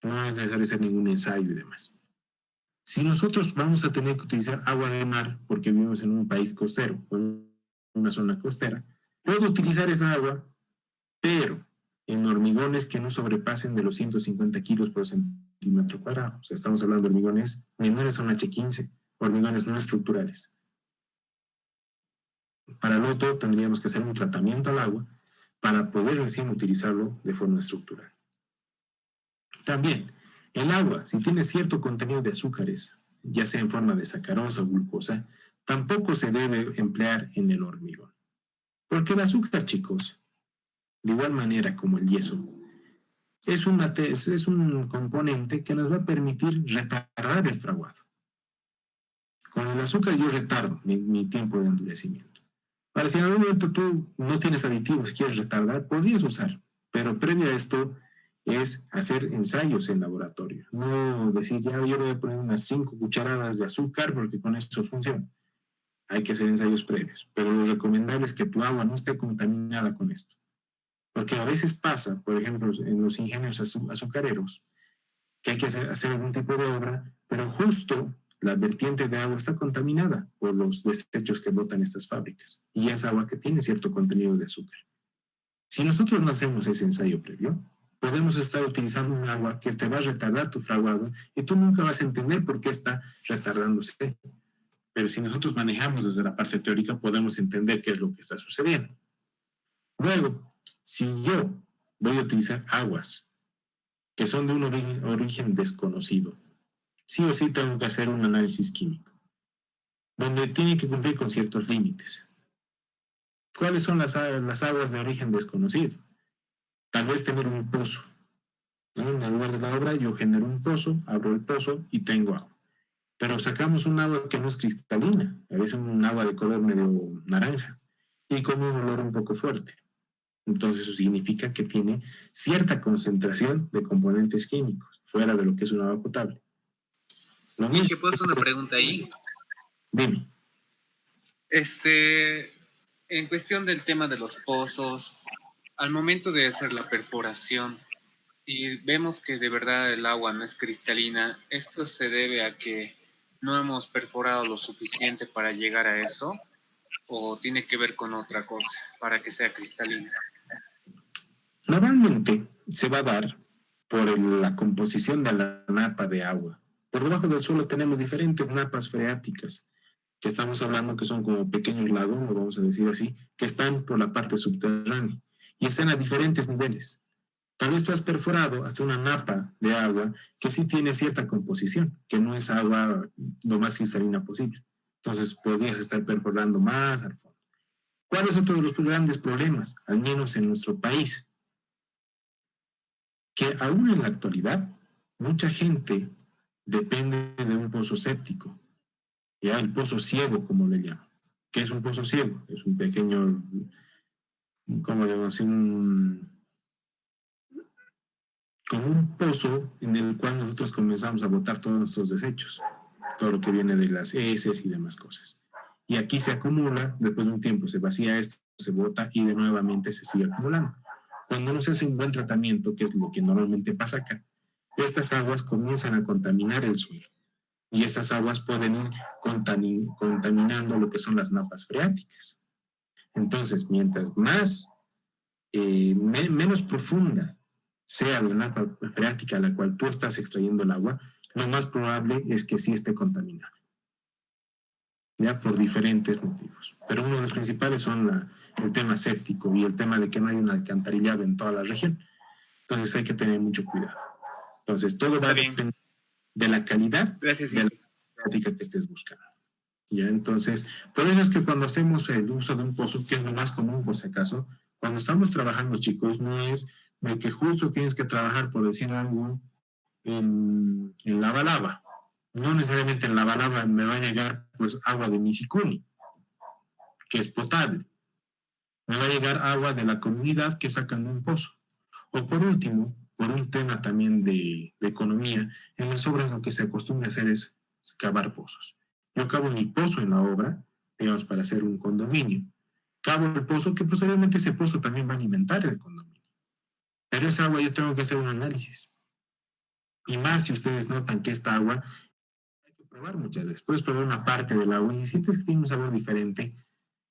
Speaker 1: No es necesario hacer ningún ensayo y demás. Si nosotros vamos a tener que utilizar agua de mar, porque vivimos en un país costero, o en una zona costera, puedo utilizar esa agua, pero en hormigones que no sobrepasen de los 150 kilos por centímetro cuadrado. O sea, estamos hablando de hormigones menores a un H15, hormigones no estructurales. Para lo otro tendríamos que hacer un tratamiento al agua para poder recién utilizarlo de forma estructural. También, el agua, si tiene cierto contenido de azúcares, ya sea en forma de sacarosa o glucosa, tampoco se debe emplear en el hormigón. Porque el azúcar, chicos, de igual manera como el yeso, es un componente que nos va a permitir retardar el fraguado. Con el azúcar yo retardo mi tiempo de endurecimiento. Ahora, si en algún momento tú no tienes aditivos y quieres retardar, podrías usar, pero previo a esto es hacer ensayos en laboratorio. No decir, ya yo le voy a poner unas 5 cucharadas de azúcar porque con eso funciona. Hay que hacer ensayos previos, pero lo recomendable es que tu agua no esté contaminada con esto. Porque a veces pasa, por ejemplo, en los ingenios azucareros, que hay que hacer algún tipo de obra, pero justo la vertiente de agua está contaminada por los desechos que botan estas fábricas. Y es agua que tiene cierto contenido de azúcar. Si nosotros no hacemos ese ensayo previo, podemos estar utilizando un agua que te va a retardar tu fraguado y tú nunca vas a entender por qué está retardándose. Pero si nosotros manejamos desde la parte teórica, podemos entender qué es lo que está sucediendo. Luego, si yo voy a utilizar aguas que son de un origen desconocido, sí o sí tengo que hacer un análisis químico, donde tiene que cumplir con ciertos límites. ¿Cuáles son las aguas de origen desconocido? Tal vez tener un pozo, ¿no? En el lugar de la obra yo genero un pozo, abro el pozo y tengo agua. Pero sacamos un agua que no es cristalina, a veces un agua de color medio naranja y con un olor un poco fuerte. Entonces eso significa que tiene cierta concentración de componentes químicos, fuera de lo que es un agua potable. Lo
Speaker 2: ¿Y
Speaker 1: mismo,
Speaker 2: que puedo hacer una pregunta ahí?
Speaker 1: dime.
Speaker 2: En cuestión del tema de los pozos, al momento de hacer la perforación, si vemos que de verdad el agua no es cristalina, ¿esto se debe a que no hemos perforado lo suficiente para llegar a eso? ¿O tiene que ver con otra cosa para que sea cristalina?
Speaker 1: Normalmente se va a dar por la composición de la napa de agua. Por debajo del suelo tenemos diferentes napas freáticas, que estamos hablando que son como pequeños lagos, lo vamos a decir así, que están por la parte subterránea y están a diferentes niveles. Tal vez tú has perforado hasta una napa de agua que sí tiene cierta composición, que no es agua lo más cristalina posible. Entonces podrías estar perforando más al fondo. ¿Cuál es otro de los grandes problemas, al menos en nuestro país? Que aún en la actualidad mucha gente depende de un pozo séptico, ya el pozo ciego, como le llaman. ¿Qué es un pozo ciego? Es un pequeño, ¿cómo le llamamos? Como un pozo en el cual nosotros comenzamos a botar todos nuestros desechos, todo lo que viene de las heces y demás cosas. Y aquí se acumula, después de un tiempo se vacía esto, se bota y de nuevamente se sigue acumulando. Cuando no se hace un buen tratamiento, que es lo que normalmente pasa acá, estas aguas comienzan a contaminar el suelo y estas aguas pueden ir contaminando lo que son las napas freáticas. Entonces, mientras menos profunda sea la napa freática a la cual tú estás extrayendo el agua, lo más probable es que sí esté contaminada, ya por diferentes motivos. Pero uno de los principales son el tema séptico y el tema de que no hay un alcantarillado en toda la región. Entonces hay que tener mucho cuidado. Entonces todo va a depender de la calidad de la práctica que estés buscando. ¿Ya? Entonces, por eso es que cuando hacemos el uso de un pozo, que es lo más común por si acaso, cuando estamos trabajando, chicos, no es de que justo tienes que trabajar, por decir algo, en lava-lava. No necesariamente en lava-lava me va a llegar pues agua de Misicuni, que es potable. Me va a llegar agua de la comunidad que sacan de un pozo. O por último, por un tema también de economía, en las obras lo que se acostumbra a hacer es cavar pozos. Yo cavo mi pozo en la obra, digamos, para hacer un condominio. Cavo el pozo, que posteriormente ese pozo también va a alimentar el condominio. Pero esa agua yo tengo que hacer un análisis. Y más si ustedes notan que esta agua, hay que probar muchas veces. Puedes probar una parte del agua y si sientes que tiene un sabor diferente,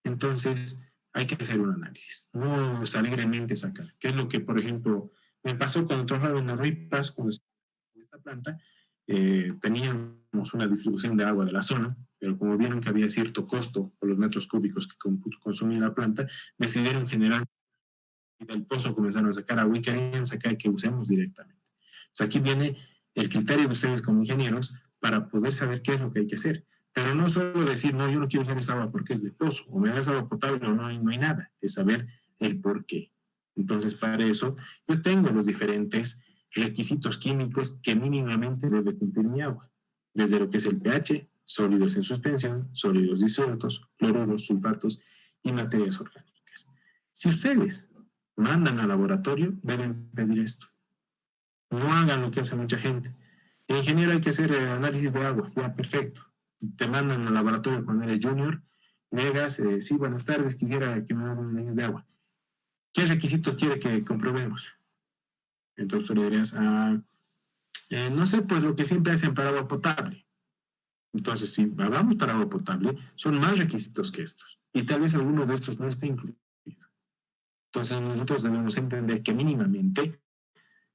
Speaker 1: entonces hay que hacer un análisis. No alegremente sacar. ¿Qué es lo que, por ejemplo, me pasó cuando trabajaba en las ripas, cuando esta planta, teníamos una distribución de agua de la zona, pero como vieron que había cierto costo por los metros cúbicos que consumía la planta, decidieron generar y del pozo comenzaron a sacar agua y querían sacar que usemos directamente. O sea, aquí viene el criterio de ustedes como ingenieros para poder saber qué es lo que hay que hacer. Pero no solo decir, no, yo no quiero usar esa agua porque es de pozo, o me das agua potable o no hay nada, es saber el por qué. Entonces, para eso, yo tengo los diferentes requisitos químicos que mínimamente debe cumplir mi agua, desde lo que es el pH, sólidos en suspensión, sólidos disueltos, cloruros, sulfatos y materias orgánicas. Si ustedes mandan al laboratorio, deben pedir esto. No hagan lo que hace mucha gente. El ingeniero hay que hacer análisis de agua, ya perfecto. Te mandan al laboratorio cuando eres junior, llegas, sí, buenas tardes, quisiera que me hagan un análisis de agua. ¿Qué requisitos quiere que comprobemos? Entonces tú le dirías, no sé, pues lo que siempre hacen para agua potable. Entonces, si hablamos para agua potable, son más requisitos que estos. Y tal vez alguno de estos no esté incluido. Entonces, nosotros debemos entender que mínimamente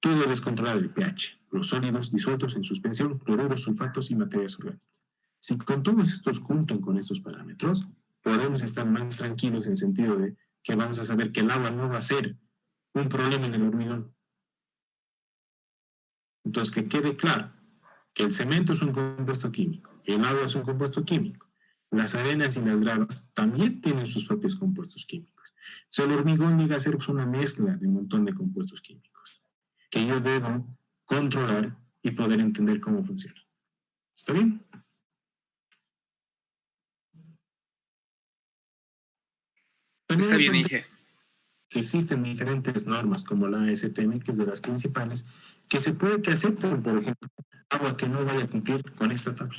Speaker 1: tú debes controlar el pH, los sólidos disueltos en suspensión, cloruros, sulfatos y materias orgánicas. Si con todos estos cumplen con estos parámetros, podemos estar más tranquilos en el sentido de que vamos a saber que el agua no va a ser un problema en el hormigón. Entonces, que quede claro que el cemento es un compuesto químico, el agua es un compuesto químico, las arenas y las gravas también tienen sus propios compuestos químicos. El hormigón llega a ser pues, una mezcla de un montón de compuestos químicos que yo debo controlar y poder entender cómo funciona. ¿Está bien? También
Speaker 2: Está
Speaker 1: hay que
Speaker 2: bien,
Speaker 1: entender
Speaker 2: Inge.
Speaker 1: que existen diferentes normas como la ASTM, que es de las principales, que se puede que acepten, por ejemplo, agua que no vaya a cumplir con esta tabla.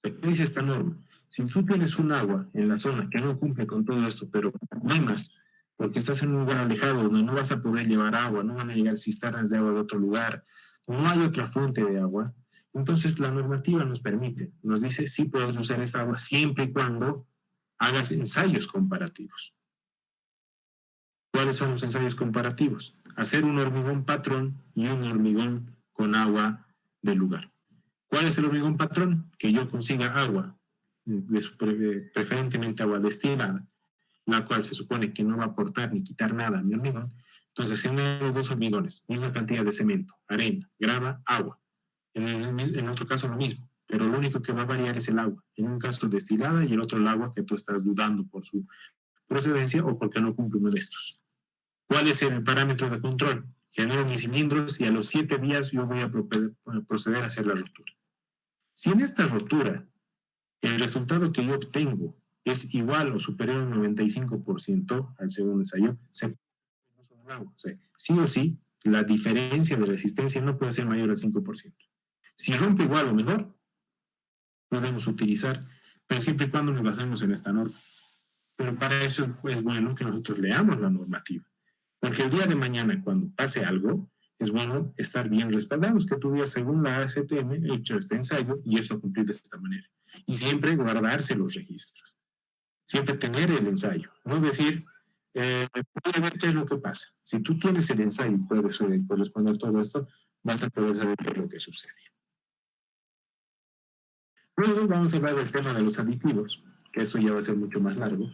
Speaker 1: ¿Qué dice esta norma? Si tú tienes un agua en la zona que no cumple con todo esto, pero no hay más, porque estás en un lugar alejado donde no vas a poder llevar agua, no van a llegar cisternas de agua de otro lugar, no hay otra fuente de agua, entonces la normativa nos permite, nos dice sí puedes usar esta agua siempre y cuando hagas ensayos comparativos. ¿Cuáles son los ensayos comparativos? Hacer un hormigón patrón y un hormigón con agua del lugar. ¿Cuál es el hormigón patrón? Que yo consiga agua, preferentemente agua destilada, la cual se supone que no va a aportar ni quitar nada a mi hormigón. Entonces, genero dos hormigones, misma cantidad de cemento, arena, grava, agua. En otro caso lo mismo, pero lo único que va a variar es el agua. En un caso destilada y el otro el agua que tú estás dudando por su procedencia o porque no cumple uno de estos. ¿Cuál es el parámetro de control? Genero mis cilindros y a los 7 días yo voy a proceder a hacer la rotura. Si en esta rotura el resultado que yo obtengo es igual o superior al 95% al segundo ensayo, se puede agua. O sea, sí o sí, la diferencia de resistencia no puede ser mayor al 5%. Si rompe igual o mejor, podemos utilizar, pero siempre y cuando nos basemos en esta norma. Pero para eso es bueno que nosotros leamos la normativa. Porque el día de mañana, cuando pase algo, es bueno estar bien respaldados, que tú digas, según la ACTM, he hecho este ensayo y eso ha cumplido de esta manera. Y siempre guardarse los registros. Siempre tener el ensayo. No decir, voy a ver qué es lo que pasa. Si tú tienes el ensayo y puedes corresponder todo esto, vas a poder saber qué es lo que sucede. Luego vamos a hablar del tema de los aditivos, que eso ya va a ser mucho más largo.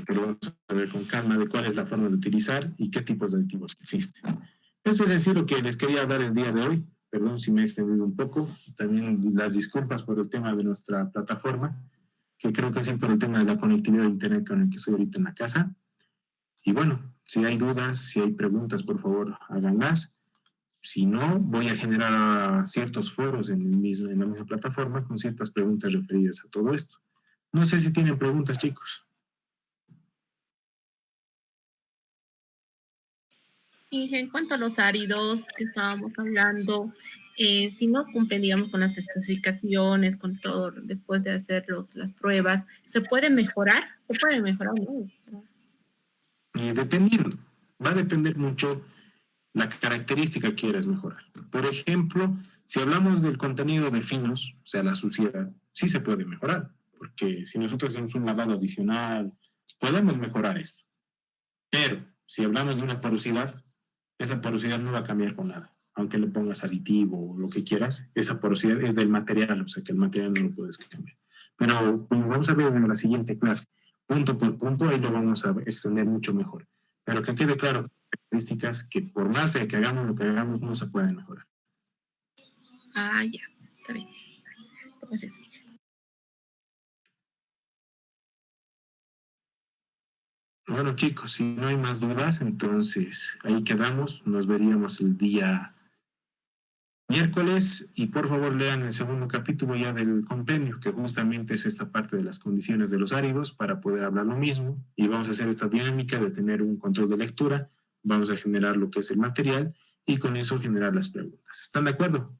Speaker 1: Pero vamos a ver con calma de cuál es la forma de utilizar y qué tipos de aditivos existen. Eso es decir lo que les quería hablar el día de hoy. Perdón si me he extendido un poco. También las disculpas por el tema de nuestra plataforma, que creo que es por el tema de la conectividad de internet con el que estoy ahorita en la casa. Y bueno, si hay dudas, si hay preguntas, por favor, háganlas. Si no, voy a generar ciertos foros en la misma plataforma con ciertas preguntas referidas a todo esto. No sé si tienen preguntas, chicos.
Speaker 5: Y en cuanto a los áridos que estábamos hablando, si no cumplen, digamos, con las especificaciones, con todo, después de hacer las pruebas, ¿se puede mejorar? ¿Se puede mejorar? ¿No?
Speaker 1: Dependiendo, va a depender mucho la característica que quieres mejorar. Por ejemplo, si hablamos del contenido de finos, o sea, la suciedad, sí se puede mejorar, porque si nosotros hacemos un lavado adicional, podemos mejorar esto. Pero si hablamos de una porosidad, esa porosidad no va a cambiar con nada. Aunque le pongas aditivo o lo que quieras, esa porosidad es del material, o sea que el material no lo puedes cambiar. Pero como vamos a ver en la siguiente clase, punto por punto, ahí lo vamos a extender mucho mejor. Pero que quede claro, características que por más de que hagamos lo que hagamos, no se pueden mejorar.
Speaker 5: Ah, ya, está bien. Entonces,
Speaker 1: Bueno, chicos, si no hay más dudas, entonces ahí quedamos. Nos veríamos el día miércoles y por favor lean el segundo capítulo ya del compendio, que justamente es esta parte de las condiciones de los áridos para poder hablar lo mismo. Y vamos a hacer esta dinámica de tener un control de lectura. Vamos a generar lo que es el material y con eso generar las preguntas. ¿Están de acuerdo?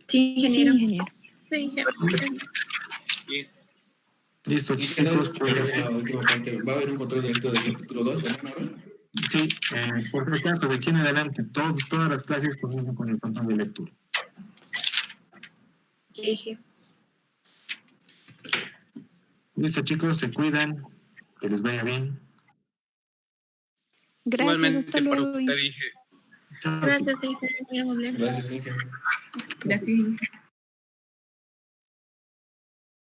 Speaker 8: Sí, ingeniero.
Speaker 5: Sí,
Speaker 2: Bien.
Speaker 1: Listo,
Speaker 9: Y queda
Speaker 1: chicos.
Speaker 9: la última parte. ¿Va a haber un control de lectura del capítulo 2?
Speaker 1: Sí, por supuesto, de aquí en adelante, todas las clases comienzan con el control de lectura.
Speaker 8: Sí.
Speaker 1: Listo, chicos, se cuidan, que les vaya bien.
Speaker 8: Gracias,
Speaker 2: Igualmente
Speaker 8: hasta
Speaker 2: para
Speaker 8: luego.
Speaker 2: usted, Inge.
Speaker 1: Chao,
Speaker 5: gracias, ingeniero, muy amable.
Speaker 9: Gracias, Inge.
Speaker 6: Gracias.